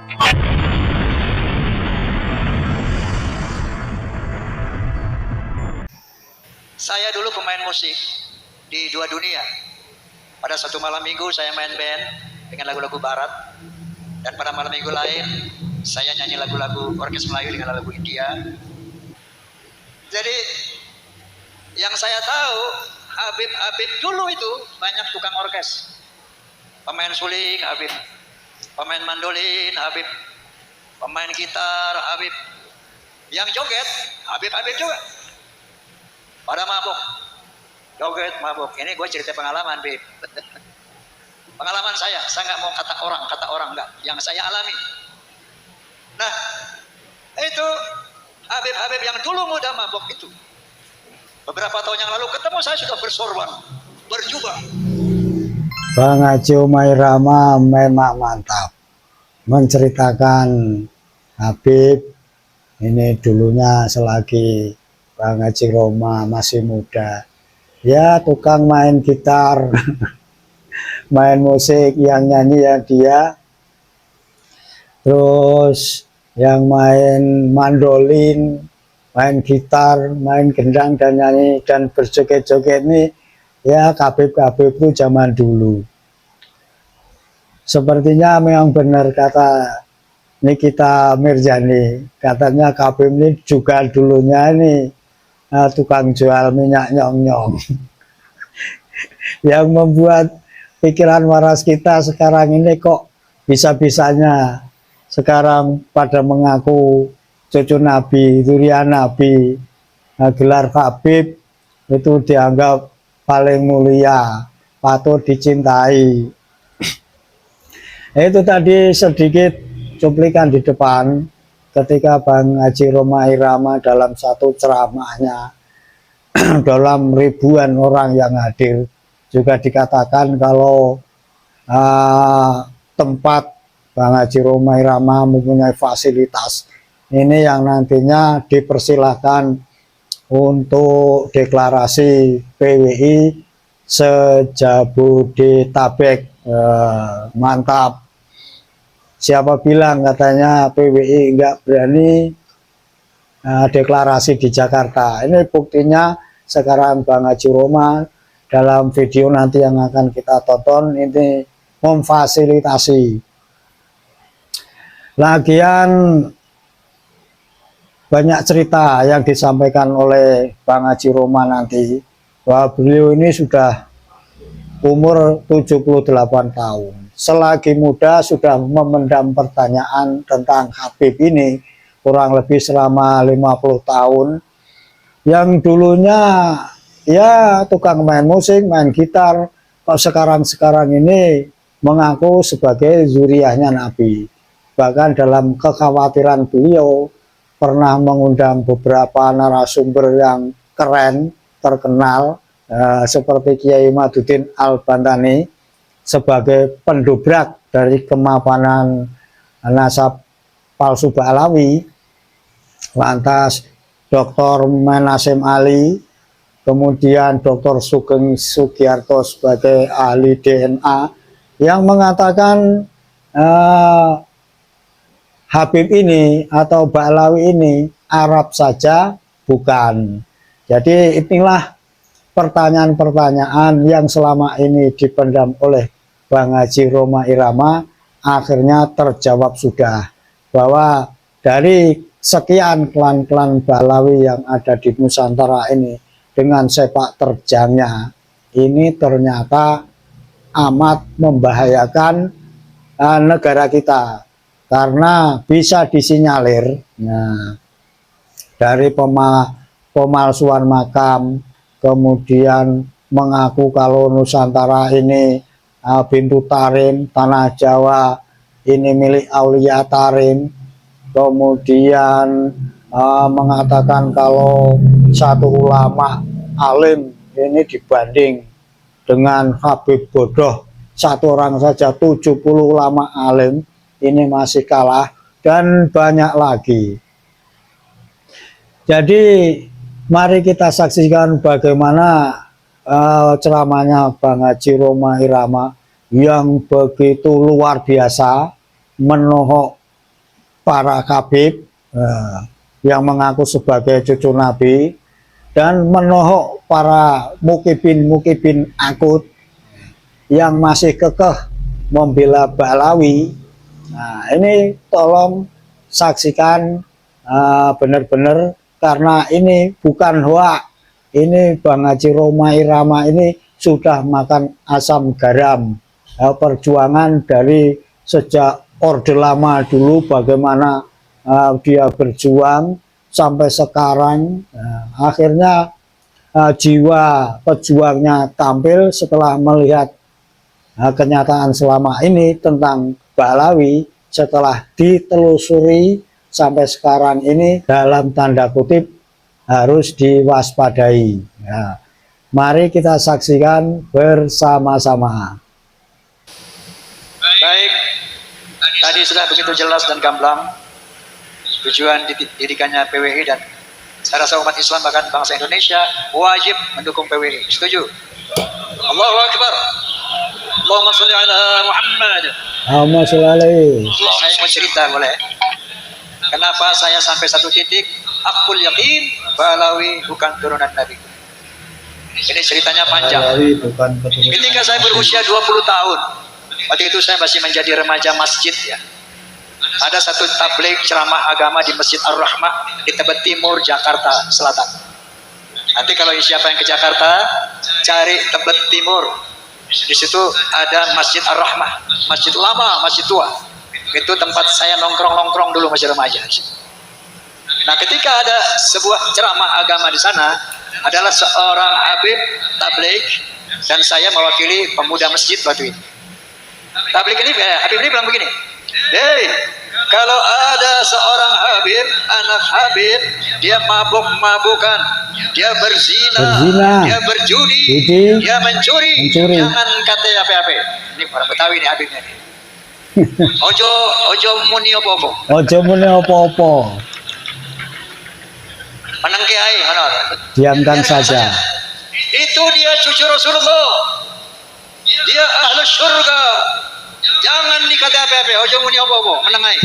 Saya dulu pemain musik di dua dunia. Pada satu malam minggu saya main band dengan lagu-lagu barat, dan pada malam minggu lain saya nyanyi lagu-lagu orkes Melayu dengan lagu India. Jadi yang saya tahu, Habib dulu itu banyak tukang orkes, pemain suling Habib, pemain mandolin Habib, pemain gitar Habib, yang joget Habib juga. Pada mabuk, joget mabuk. Ini gue cerita pengalaman, Bib. Pengalaman saya nggak mau kata orang nggak, yang saya alami. Nah, itu Habib yang dulu muda mabuk itu, beberapa tahun yang lalu ketemu saya sudah bersorban, berjubah. Bang Haji Rhoma Irama memang mantap menceritakan Habib ini dulunya selagi Bang Haji Rhoma masih muda, ya tukang main gitar, main musik, yang nyanyi ya dia, terus yang main mandolin, main gitar, main gendang dan nyanyi dan berjoget-joget ini ya Habib itu zaman dulu. Sepertinya memang benar kata Nikita Mirzani, katanya Habib ini juga dulunya ini tukang jual minyak nyong-nyong. Yang membuat pikiran waras kita sekarang ini kok bisa-bisanya sekarang pada mengaku cucu Nabi, zuriat Nabi, gelar Habib itu dianggap paling mulia, patut dicintai. Itu tadi sedikit cuplikan di depan ketika Bang Haji Rhoma Irama dalam satu ceramahnya dalam ribuan orang yang hadir, juga dikatakan kalau tempat Bang Haji Rhoma Irama mempunyai fasilitas ini yang nantinya dipersilahkan untuk deklarasi PWI se-Jabodetabek. Mantap. Siapa bilang katanya PWI nggak berani deklarasi di Jakarta? Ini buktinya sekarang Bang Haji Rhoma dalam video nanti yang akan kita tonton ini memfasilitasi. Lagian banyak cerita yang disampaikan oleh Bang Haji Rhoma nanti, bahwa beliau ini sudah umur 78 tahun. Selagi muda sudah memendam pertanyaan tentang Habib ini kurang lebih selama 50 tahun. Yang dulunya ya tukang main musik, main gitar, kok sekarang ini mengaku sebagai zuriatnya Nabi. Bahkan dalam kekhawatiran beliau pernah mengundang beberapa narasumber yang keren, terkenal, seperti Kiai Maduddin Al-Bantani sebagai pendobrak dari kemapanan nasab palsu Ba'alawi. Lantas Dr. Menasim Ali, kemudian Dr. Sugeng Sugiarto sebagai ahli DNA yang mengatakan Habib ini atau Ba'alawi ini Arab saja bukan. Jadi inilah pertanyaan-pertanyaan yang selama ini dipendam oleh Bang Haji Rhoma Irama akhirnya terjawab sudah, bahwa dari sekian klan-klan Ba'alawi yang ada di Nusantara ini dengan sepak terjangnya ini ternyata amat membahayakan negara kita, karena bisa disinyalir dari pemalsuan makam, kemudian mengaku kalau Nusantara ini Bintu Tarim, tanah Jawa ini milik Aulia Tarim, kemudian mengatakan kalau satu ulama alim ini dibanding dengan Habib bodoh satu orang saja 70 ulama alim ini masih kalah, dan banyak lagi. Jadi mari kita saksikan bagaimana ceramahnya Bang Haji Rhoma Irama yang begitu luar biasa, menohok para kabib yang mengaku sebagai cucu Nabi dan menohok para mukibin akut yang masih kekeh membela Ba'lawi. Nah, ini tolong saksikan benar-benar, karena ini bukan hoak. Ini Bang Haji Roma Irama ini sudah makan asam garam. Perjuangan dari sejak Orde Lama dulu, bagaimana dia berjuang sampai sekarang. Akhirnya jiwa pejuangnya tampil setelah melihat kenyataan selama ini tentang Ba'lawi. Setelah ditelusuri sampai sekarang ini dalam tanda kutip harus diwaspadai. Mari kita saksikan bersama-sama. Baik, tadi sudah begitu jelas dan gamblang tujuan didirikannya PWI, dan saya rasa umat Islam bahkan bangsa Indonesia wajib mendukung PWI. Setuju? Allahu Akbar. Allahumma sholli ala Muhammad. Allahumma sholli alaihi. Saya mau cerita boleh? Kenapa saya sampai satu titik akul yakin Ba'lawi bukan turunan Nabi. Ini ceritanya panjang. Ketika saya berusia 20 tahun, waktu itu saya masih menjadi remaja masjid ya. Ada satu tabligh ceramah agama di Masjid Ar-Rahmah di Tebet Timur, Jakarta Selatan. Nanti kalau siapa yang ke Jakarta, cari Tebet Timur. Di situ ada Masjid Ar-Rahmah, masjid lama, masjid tua. Itu tempat saya nongkrong-nongkrong dulu masih remaja. Nah, ketika ada sebuah ceramah agama di sana, adalah seorang habib tabligh dan saya mewakili pemuda masjid waktu itu. Tabligh ini, habib ini bilang begini, "Hei, kalau ada seorang habib, anak habib, dia mabuk-mabukan, dia berzina, dia berjudi, dia mencuri, jangan kata apa-apa." Ini orang Betawi nih habibnya nih. Ojo muni opo-opo. Ojo muni opo-opo. Menang kiai, diamkan saja. Itu dia cucu Rasulullah. Dia ahlu surga. Jangan dikata apa-apa. Ojo muni opo-opo. Menang ai.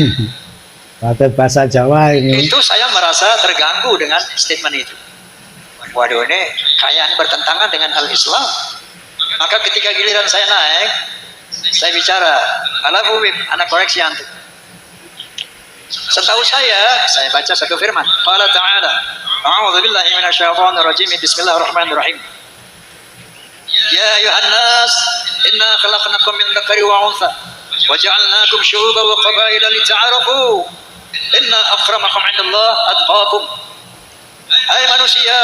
Pakai bahasa Jawa ini. Itu saya merasa terganggu dengan statement itu. Waduh, ini kayaknya bertentangan dengan al-Islam. Maka ketika giliran saya naik, saya bicara, anak koreksi antum. Setahu saya baca satu firman. Qala ta'ala, a'udzu billahi minasyaitonir rajim. Bismillahirrahmanirrahim. Ya ayuhan nas, inna khalaqnakum min dzakari wa untha wa ja'alnakum syu'uban wa qabaila lita'arafu. Inna akramakum 'indallah atqakum. Hai manusia,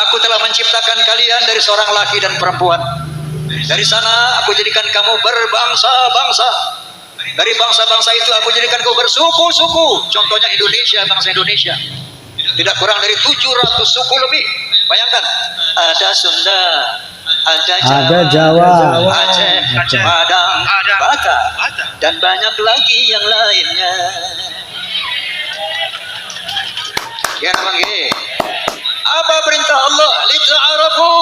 aku telah menciptakan kalian dari seorang laki dan perempuan. Dari sana aku jadikan kamu berbangsa-bangsa. Dari bangsa-bangsa itu aku jadikan kamu bersuku-suku. Contohnya Indonesia, bangsa Indonesia. Tidak kurang dari 700 suku lebih. Bayangkan, ada Sunda, ada Jawa, Aceh, Padang, Batak, dan banyak lagi yang lainnya. Ya namanya. Apa perintah Allah? Lita'arafu,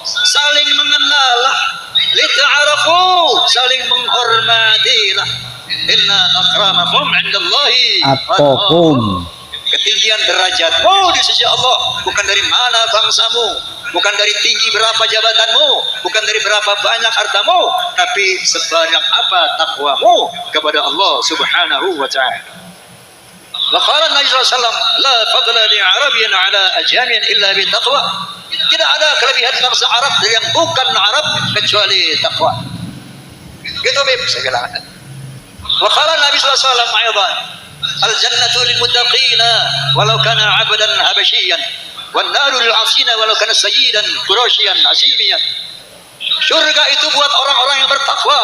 saling mengenallah. Lita'arafu, saling menghormatilah. Inna akramakum 'indallahi atqakum. Ketinggian derajatmu di sisi Allah bukan dari mana bangsamu, bukan dari tinggi berapa jabatanmu, bukan dari berapa banyak hartamu, tapi sebanyak apa takwamu kepada Allah Subhanahu wa ta'ala. Wa qala Nabi sallallahu alaihi wasallam, la fadla li 'arabiyyin 'ala ajamiyin illa bi taqwa. Tidak ada kelebihan bangsa Arab dari yang bukan Arab kecuali takwa. Gitu Bib, saya bilang. Wa qala Nabi sallallahu alaihi wasallam aidan, al jannatu lil muttaqina walau kana 'abdan habasyian wan naru lil 'asina walau kana sayyidan quraisyan asimiyan. Surga itu buat orang-orang yang bertakwa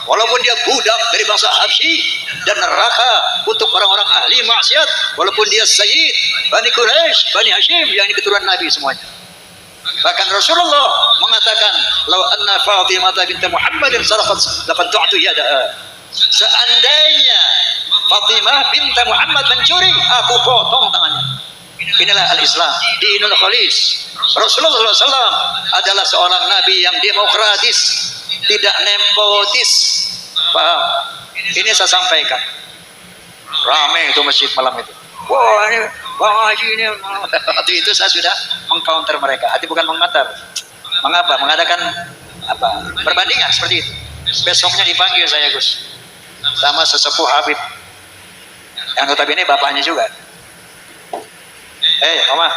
walaupun dia budak dari bangsa Habsyi, dan neraka untuk orang-orang ahli maksiat walaupun dia sayyid Bani Quraisy, Bani Hashim, yang ini keturunan Nabi semuanya. Bahkan Rasulullah mengatakan, "Lau anna Fatimah bint Muhammadin sarqat laqata'tu yadaha." Seandainya Fatimah bint Muhammad mencuri, aku potong tangannya. Inilah al-Islam, dinul khalis. Rasulullah SAW adalah seorang nabi yang demokratis, tidak nepotis. Paham? Ini saya sampaikan. Ramai itu masjid malam itu. Wah ini Bang Haji ini. Waktu itu saya sudah mengcounter mereka. Arti bukan mengatar. Mengapa? Mengadakan apa? Perbandingan seperti itu. Besoknya dipanggil saya Gus sama sesepuh Habib. Yang notabene bapaknya juga. Oma,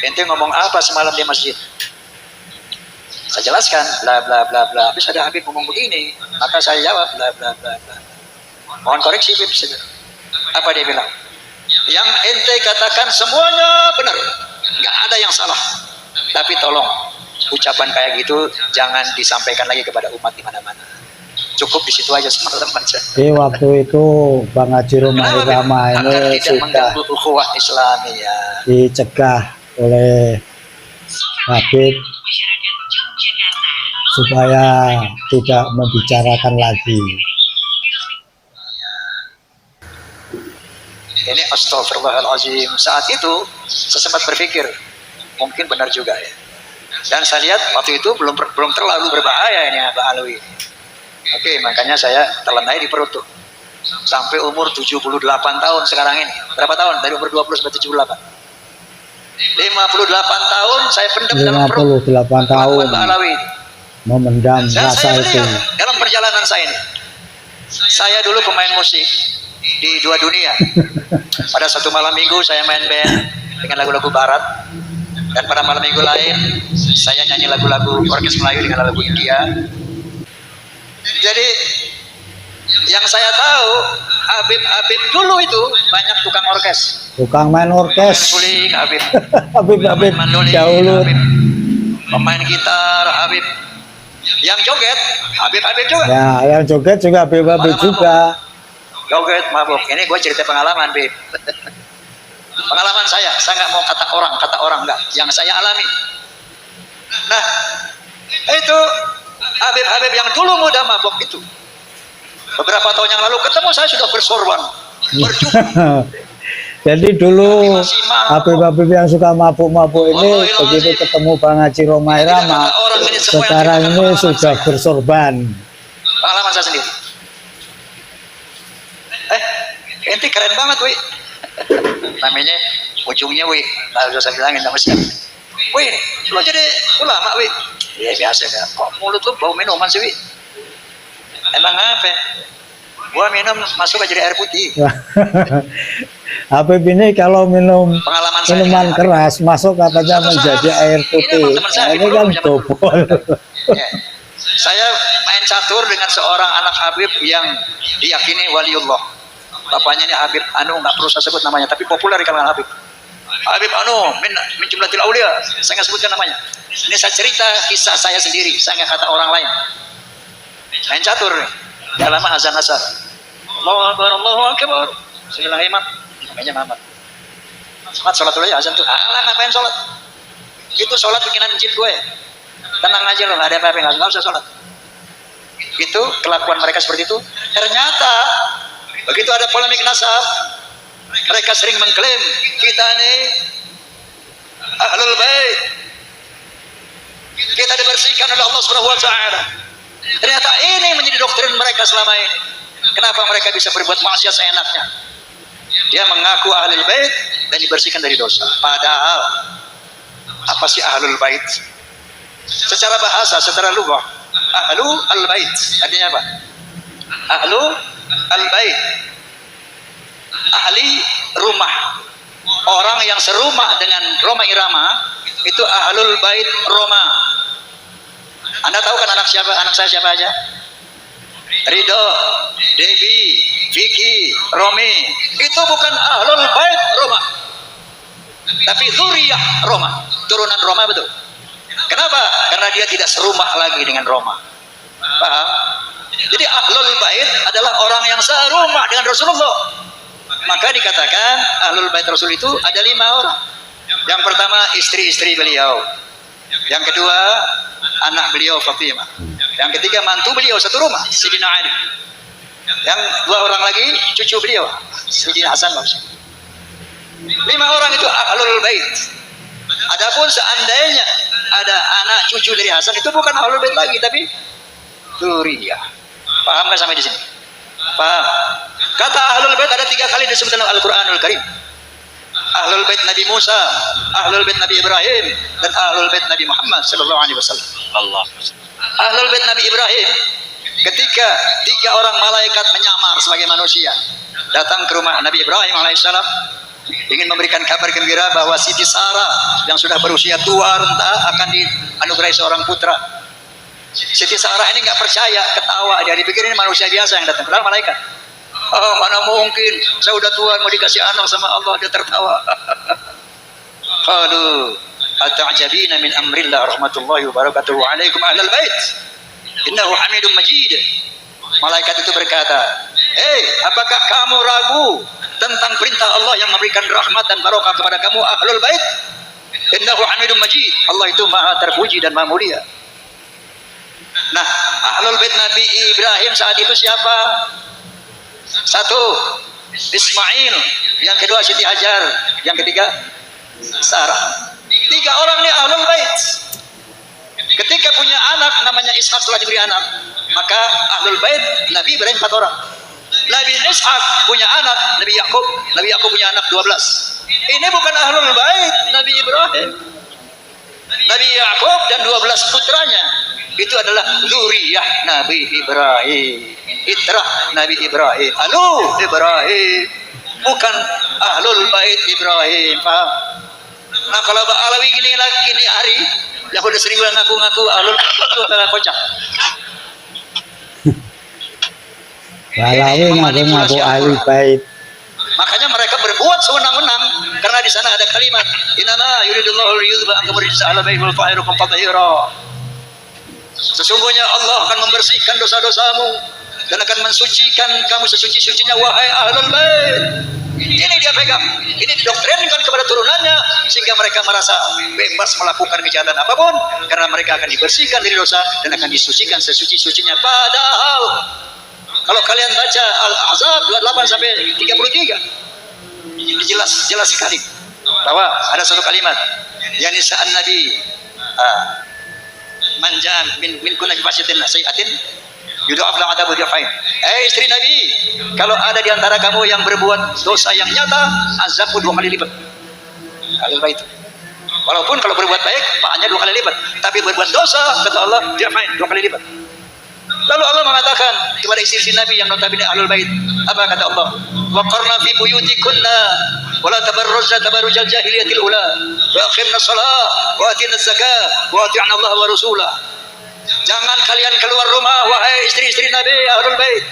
ente ngomong apa semalam di masjid? Saya jelaskan, bla bla bla bla. Habis ada Habib ngomong begini, maka saya jawab, bla bla bla bla. Mohon koreksi Habib. Apa dia bilang? Yang ente katakan semuanya benar, nggak ada yang salah. Tapi tolong, ucapan kayak gitu jangan disampaikan lagi kepada umat di mana-mana. Cukup di situ aja semalam aja. Jadi waktu itu Bang Haji Roma Irama ini sudah ukhuwah Islamiyah dicegah oleh Habib supaya tidak membicarakan lagi. Ini astagfirullahaladzim. Saat itu saya sempat berpikir mungkin benar juga ya. Dan saya lihat waktu itu belum terlalu berbahaya ini Pak Alwi. Oke, makanya saya telanai di perut tuh. Sampai umur 78 tahun sekarang ini. Berapa tahun? Dari umur 20 sampai 78. 58 tahun saya pendam dalam perut. 58 tahun. Pak Alwi. Memendam Dan rasa saya itu. dalam perjalanan saya ini. Saya dulu pemain musik di dua dunia. Pada satu malam minggu saya main band dengan lagu-lagu barat. Dan pada malam minggu lain saya nyanyi lagu-lagu orkes Melayu dengan lagu India. Jadi yang saya tahu Habib dulu itu banyak tukang orkes. Tukang main orkes. Suling Habib. Habib Mandolin, dahulu. Habib. Pemain gitar Habib. Yang joget Habib juga. Ya, yang joget juga Habib juga. Joget mabuk. Ini gue cerita pengalaman, Bib. Pengalaman saya nggak mau kata orang enggak. Yang saya alami. Nah, itu Habib yang dulu muda mabuk itu. Beberapa tahun yang lalu ketemu saya sudah bersorban, berjumpa. Jadi dulu Habib yang suka mabuk-mabuk ini begitu ketemu Bang Haji Roma Irama, sekarang ini sudah bersorban. Pengalaman saya sendiri. Ente keren banget, Wi. Namanya ujungnya, Wi. Lalu saya bilangin sama siapa? Wi, lo jadi ulama, Wi. Ya biasa kan. Kok mulut lu bau minuman sih, Wi? Emang apa? Gua minum masuk aja jadi air putih. Habib ini kalau minum minuman saya, keras masuk katanya menjadi air putih. Nah, ini kan dobol. Ya. Saya main catur dengan seorang anak Habib yang diyakini waliullah. Bapaknya ini Habib nggak perlu saya sebut namanya, tapi populer di kalangan Habib. Habib min jumlatil aulia. Saya nggak sebutkan namanya. Ini saya cerita kisah saya sendiri, saya nggak kata orang lain. Main catur nih, dalam azan asar. Allahu akbar. Saya bilang imam, namanya Muhammad. Mat sholat dulu ya azan tuh. Alah ngapain sholat? Itu sholat bikinan jin gue. Tenang aja loh, nggak ada apa-apa, nggak usah sholat. Itu kelakuan mereka seperti itu. Ternyata begitu ada polemik nasab, mereka sering mengklaim kita ini ahlul bait, kita dibersihkan oleh Allah Subhanahu wa taala. Ternyata ini menjadi doktrin mereka selama ini. Kenapa mereka bisa berbuat maksiat seenaknya? Dia mengaku ahlul bait dan dibersihkan dari dosa. Padahal apa sih ahlul bait? Secara bahasa, secara lugah, ahlu al-bait artinya apa? Ahlu al-bait, ahli rumah, orang yang serumah dengan Roma Irama itu ahlul bait Roma. Anda tahu kan anak saya siapa aja? Ridho, Devi, Vicky, Romi. Itu bukan ahlul bait Roma, tapi zuriyah Roma, turunan Roma, betul. Kenapa? Karena dia tidak serumah lagi dengan Roma. Paham? Jadi ahlul bait adalah orang yang serumah dengan Rasulullah. Maka dikatakan ahlul bait Rasul itu ada 5 orang. Yang pertama istri-istri beliau. Yang kedua anak beliau Fatimah. Yang ketiga mantu beliau satu rumah, Sayyidina Ali. Yang 2 orang lagi cucu beliau, Sayyidina Hasan maksudnya. 5 orang itu ahlul bait. Adapun seandainya ada anak cucu dari Hasan, itu bukan ahlul bait lagi, tapi dzurriyyah. Paham nggak sampai di sini? Paham? Kata Ahlul Bait ada 3 kali disebut dalam Al-Quranul Karim. Ahlul Bait Nabi Musa, Ahlul Bait Nabi Ibrahim, dan Ahlul Bait Nabi Muhammad sallallahu alaihi wasallam. Allah. Ahlul Bait Nabi Ibrahim, ketika 3 orang malaikat menyamar sebagai manusia datang ke rumah Nabi Ibrahim alaihissalam ingin memberikan kabar gembira bahwa Siti Sarah yang sudah berusia tua renta akan dianugerahi seorang putra. Siti Sarah ini nggak percaya, ketawa, dia dipikir ini manusia biasa yang datang, padahal malaikat. Oh, mana mungkin, saya udah tua mau dikasih anak sama Allah, dia tertawa. Aduh, ata'jabina min amrillah rahmatullahi wa barakatuhu alaikum ahlal bait innahu hamidum majid. Malaikat itu berkata, apakah kamu ragu tentang perintah Allah yang memberikan rahmat dan barokah kepada kamu ahlul bait? Innahu hamidum majid. Allah itu maha terpuji dan maha mulia. Nah, ahlul bait Nabi Ibrahim saat itu siapa? 1, Ismail, yang kedua Siti Hajar, yang ketiga Sarah. 3 orang ini ahlul bait. Ketika punya anak namanya Ishak, setelah diberi anak, maka ahlul bait Nabi Ibrahim 4 orang. Nabi Ishak punya anak Nabi Yakub. Nabi Yakub punya anak 12. Ini bukan ahlul bait Nabi Ibrahim. Nabi Yakub dan 12 putranya itu adalah zuriyah Nabi Ibrahim, itrah Nabi Ibrahim, alu Ibrahim, bukan ahlul bait Ibrahim. Paham? Nah, kalau Alawi gini hari yang udah sering ngaku-ngaku ahlul itu adalah kocak. Balawi ngaku-ngaku ahlul bait. Makanya mereka berbuat sewenang-wenang karena di sana ada kalimat innama yuridullahu liyudhhiba ankum rijsa ahla baiti wal fa'irukum tatahira. Sesungguhnya Allah akan membersihkan dosa-dosamu dan akan mensucikan kamu sesuci-sucinya wahai ahlul bait. Ini dia pegang, ini didoktrinkan kepada turunannya sehingga mereka merasa bebas melakukan kejahatan apapun karena mereka akan dibersihkan dari dosa dan akan disucikan sesuci-sucinya. Padahal kalau kalian baca Al-Ahzab 28 sampai 33 jelas sekali bahwa ada satu kalimat ya nisa'an Nabi manjan min kunna bifasyatin sayi'atin yudha'af la adabu dhifain. Istri Nabi, kalau ada di antara kamu yang berbuat dosa yang nyata, azabku 2 kali lipat. Kalau itu. Walaupun kalau berbuat baik, pahalanya 2 kali lipat. Tapi berbuat dosa, kata Allah, dhifain 2 kali lipat. Lalu Allah mengatakan kepada istri Nabi yang notabene ahlul bait, apa kata Allah? Wa qarna fi buyutikunna wa la tabarrujna tabarrujal jahiliyatil ula wa aqimna shalah wa atina zakah wa ati'na Allah wa rasulah. Jangan kalian keluar rumah wahai istri-istri Nabi ahlul bait.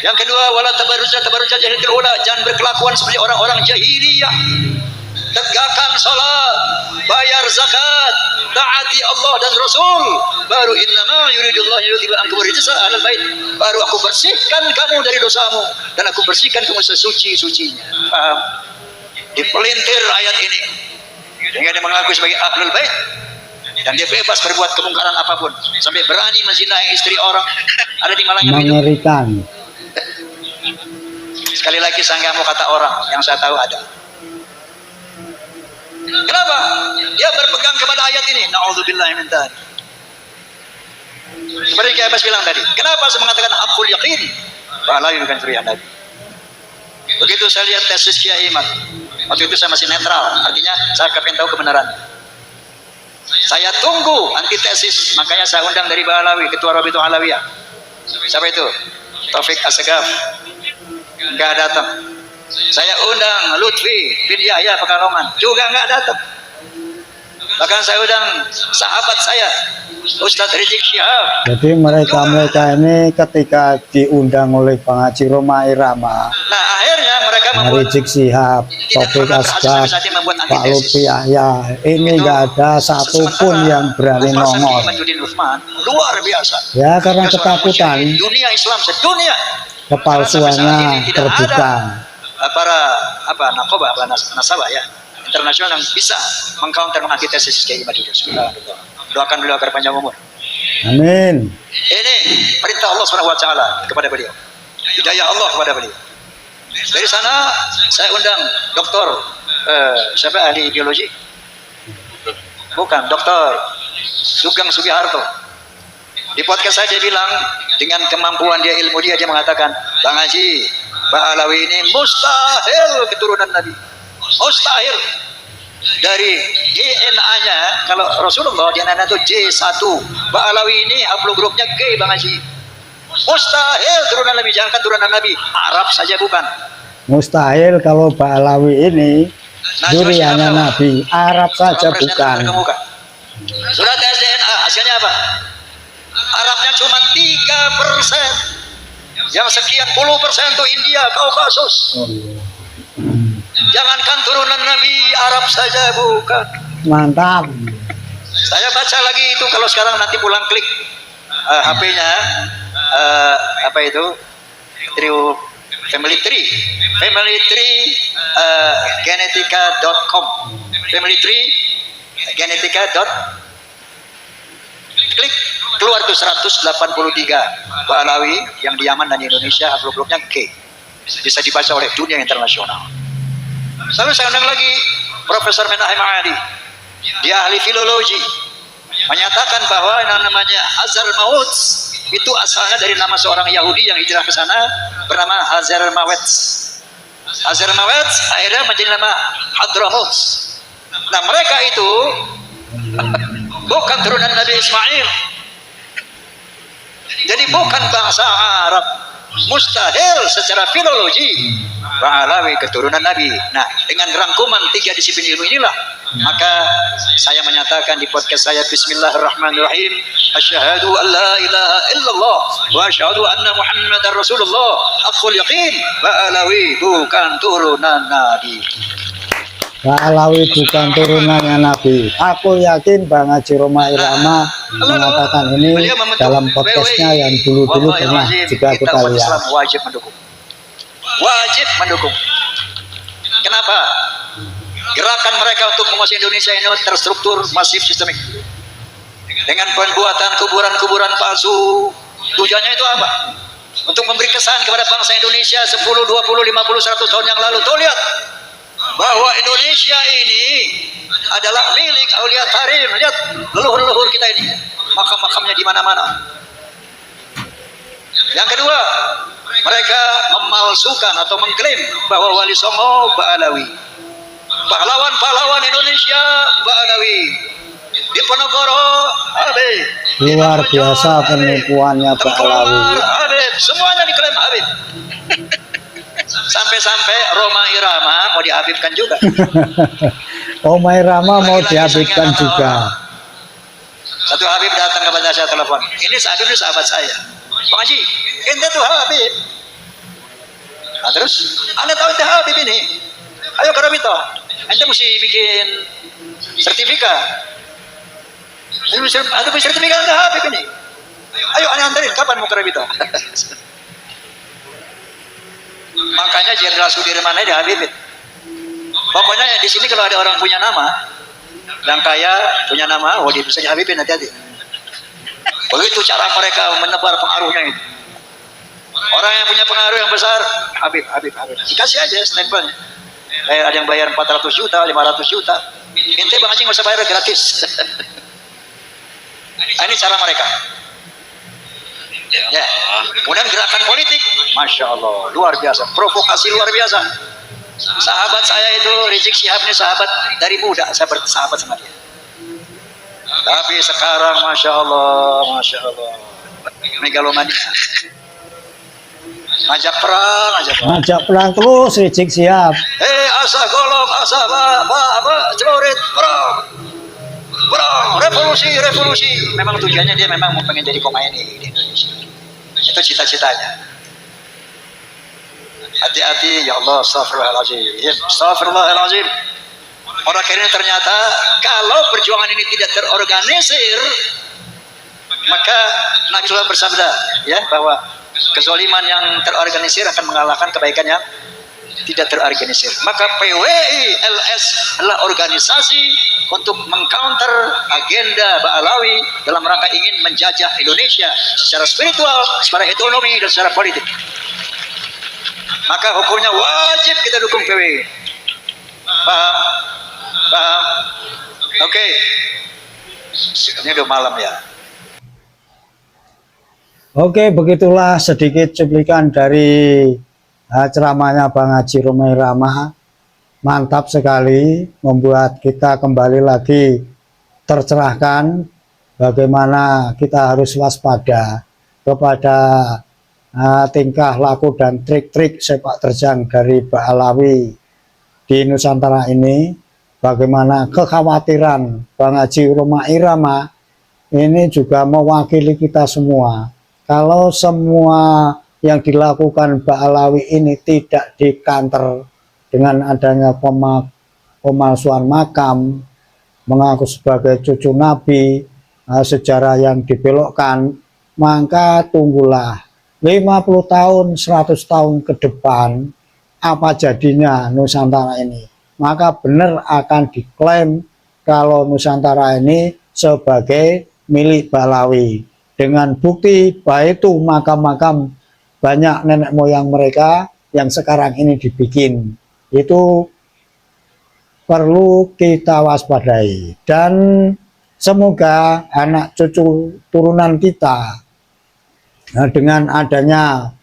Yang kedua, wala tabarrujna tabarrujal jahiliyatil ula, jangan berkelakuan seperti orang-orang jahiliyah. Tegakkan salat, bayar zakat, taati Allah dan Rasul. Baru innama yuridullahu yudhiba ankum rijsa ahlal bait. Baru aku bersihkan kamu dari dosamu dan aku bersihkan kamu sesuci-sucinya. Paham? Dipelintir ayat ini. Sehingga dia mengaku sebagai ahlul bait dan dia bebas berbuat kemungkaran apapun sampai berani menzinahi istri orang. Ada di Malangnya mengerikan. Sekali lagi saya nggak mau kata orang, yang saya tahu ada. Kenapa? Dia berpegang kepada ayat ini. Na'udzubillahi min dzalik. Seperti Kiai Abbas bilang tadi. Kenapa saya mengatakan hakul yakin? Bahwa bukan curian Nabi. Begitu saya lihat tesis Kiai Iman. Waktu itu saya masih netral. Artinya saya kepengen tahu kebenaran. Saya tunggu antitesis. Makanya saya undang dari Balawi, Ketua Rabitul Alawiyah. Siapa itu? Taufik Asegaf. Enggak datang. Saya undang Lutfi bin Yahya Pekalongan, juga nggak datang. Bahkan saya undang sahabat saya Ustadz Rizik Syihab. Jadi mereka ini ketika diundang oleh Bang Haji Roma Irama, nah akhirnya mereka membuat Rizik Syihab, Taufik Asgaf, Pak Lutfi Yahya, ini nggak ada satupun yang berani nongol. Luar biasa. Ya karena ketakutan. Dunia Islam sedunia. Kepalsuannya terbuka. Para nakoba, nasabah ya internasional yang bisa mengcounter mengantitesis Kiai Iman itu. Doakan beliau agar panjang umur. Amin. Ini perintah Allah Subhanahu wa taala kepada beliau. Hidayah Allah kepada beliau. Dari sana saya undang doktor siapa ahli biologi? Bukan, doktor Sugeng Sugiharto. Di podcast saya dia bilang dengan kemampuan dia, ilmu dia mengatakan, Bang Haji, Ba'alawi ini mustahil keturunan Nabi. Mustahil. Dari DNA-nya, kalau Rasulullah DNA-nya itu J1, Ba'alawi ini haplogrupnya G, Bang Haji. Mustahil turunan Nabi, jangan turunan Nabi, Arab saja bukan. Mustahil kalau Ba'alawi ini zuriyahnya Nabi, Arab saja bukan. Surat tes DNA hasilnya apa? Arabnya cuma 3%. Yang sekian puluh persen itu India, Kaukasus. Jangankan turunan Nabi, Arab saja bukan. Mantap. Saya baca lagi itu kalau sekarang nanti pulang klik HP-nya apa itu? Family Tree genetika.com. Family Tree genetika. Klik keluar tuh 183 Ba'alawi yang di Yaman dan di Indonesia, haplogrupnya G. Bisa dibaca oleh dunia internasional. Lalu saya undang lagi Profesor Menahem Adi, dia ahli filologi, menyatakan bahwa yang namanya Hazar Maut itu asalnya dari nama seorang Yahudi yang hijrah ke sana bernama Hazar Mawet. Hazar Mawet akhirnya menjadi nama Hadramaut. Nah mereka itu bukan turunan Nabi Ismail, jadi bukan bangsa Arab. Mustahil secara filologi Ba'alawi keturunan Nabi. Nah, dengan rangkuman 3 disiplin ilmu inilah, maka saya menyatakan di podcast saya, Bismillahirrahmanirrahim, asyhadu an la ilaha illallah wa asyhadu anna Muhammadar Rasulullah, haqqul yaqin, Ba'alawi bukan turunan Nabi. Ba'alawi bukan turunannya Nabi. Aku yakin Bang Haji Roma Irama mengatakan ini dalam podcastnya yang dulu-dulu pernah juga kita lihat. Islam wajib mendukung. Wajib mendukung. Kenapa? Gerakan mereka untuk menguasai Indonesia ini terstruktur, masif, sistemik. Dengan pembuatan kuburan-kuburan palsu. Tujuannya itu apa? Untuk memberi kesan kepada bangsa Indonesia 10, 20, 50, 100 tahun yang lalu. Tuh lihat bahwa Indonesia ini adalah milik Aulia Tarim. Lihat leluhur-leluhur kita ini, makam-makamnya di mana-mana. Yang kedua, mereka memalsukan atau mengklaim bahwa Wali Songo Ba'alawi, pahlawan-pahlawan Indonesia Ba'alawi, Diponegoro Habib, luar biasa penipuannya Ba'alawi. Habib, semuanya diklaim Habib. Sampai-sampai Roma Irama mau dihabibkan juga. Roma Irama mau dihabibkan juga. Satu Habib datang kepada saya, telepon. Ini Habib itu sahabat saya. Bang Haji, ente tuh Habib. Nah, terus, anda tahu ente Habib ini? Ayo ke Rabito, ente mesti bikin sertifikat. Ente punya sertifikat ente Habib ini. Ayo anda anterin, kapan mau ke Rabito? Makanya Jenderal Sudirman aja dihabibin. Pokoknya di sini kalau ada orang punya nama, yang kaya punya nama, dia bisa dihabibin, hati-hati. Begitu cara mereka menebar pengaruhnya itu. Orang yang punya pengaruh yang besar, Habib. Dikasih aja stempelnya. Ada yang bayar 400 juta, 500 juta. Ente Bang Haji nggak usah bayar, gratis. Ini cara mereka. Ya, kemudian gerakan politik, masya Allah, luar biasa, provokasi luar biasa. Sahabat saya itu Rizik Syihab ini sahabat dari muda, saya bersahabat sama dia. Tapi sekarang, masya Allah, megalomania, ngajak perang terus Rizik Syihab. Asa golok, asa celurit, perang, revolusi. Memang tujuannya dia memang mau pengen jadi Khomeini di Indonesia. Itu cita-citanya. Hati-hati, ya Allah, astagfirullahaladzim. Orang ini ternyata kalau perjuangan ini tidak terorganisir, maka Nabi SAW bersabda, ya, bahwa kezaliman yang terorganisir akan mengalahkan kebaikan yang tidak terorganisir. Maka PWI LS adalah organisasi untuk mengcounter agenda Ba'alawi dalam rangka ingin menjajah Indonesia secara spiritual, secara ekonomi, dan secara politik. Maka hukumnya wajib kita dukung PWI. Paham? Oke. Ini udah malam ya. Oke, begitulah sedikit cuplikan dari ceramahnya Bang Haji Roma Irama mantap sekali, membuat kita kembali lagi tercerahkan bagaimana kita harus waspada kepada tingkah laku dan trik-trik sepak terjang dari Ba'alawi di Nusantara ini. Bagaimana kekhawatiran Bang Haji Roma Irama ini juga mewakili kita semua. Kalau semua yang dilakukan Ba'alawi ini tidak dikanter dengan adanya pemalsuan makam, mengaku sebagai cucu Nabi, sejarah yang dibelokkan, maka tunggulah 50 tahun, 100 tahun ke depan, apa jadinya Nusantara ini. Maka benar akan diklaim kalau Nusantara ini sebagai milik Ba'alawi. Dengan bukti bahwa itu makam-makam banyak nenek moyang mereka yang sekarang ini dibikin. Itu perlu kita waspadai. Dan semoga anak cucu turunan kita dengan adanya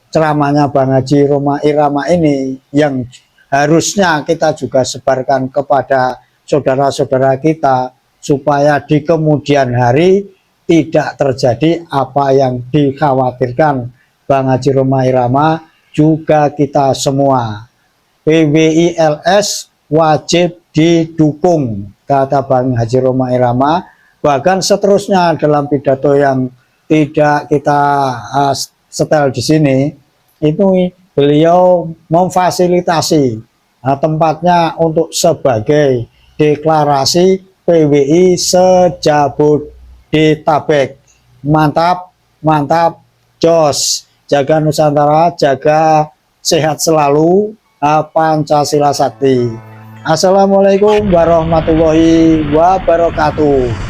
ceramahnya Bang Haji Roma Irama ini yang harusnya kita juga sebarkan kepada saudara-saudara kita supaya di kemudian hari tidak terjadi apa yang dikhawatirkan Bang Haji Roma Irama, juga kita semua. PWILS wajib didukung, kata Bang Haji Roma Irama. Bahkan seterusnya dalam pidato yang tidak kita setel di sini, itu beliau memfasilitasi tempatnya untuk sebagai deklarasi PWI se-Jabodetabek. Mantap, mantap, jos. Jaga Nusantara, jaga sehat selalu, Pancasila Sakti. Assalamualaikum warahmatullahi wabarakatuh.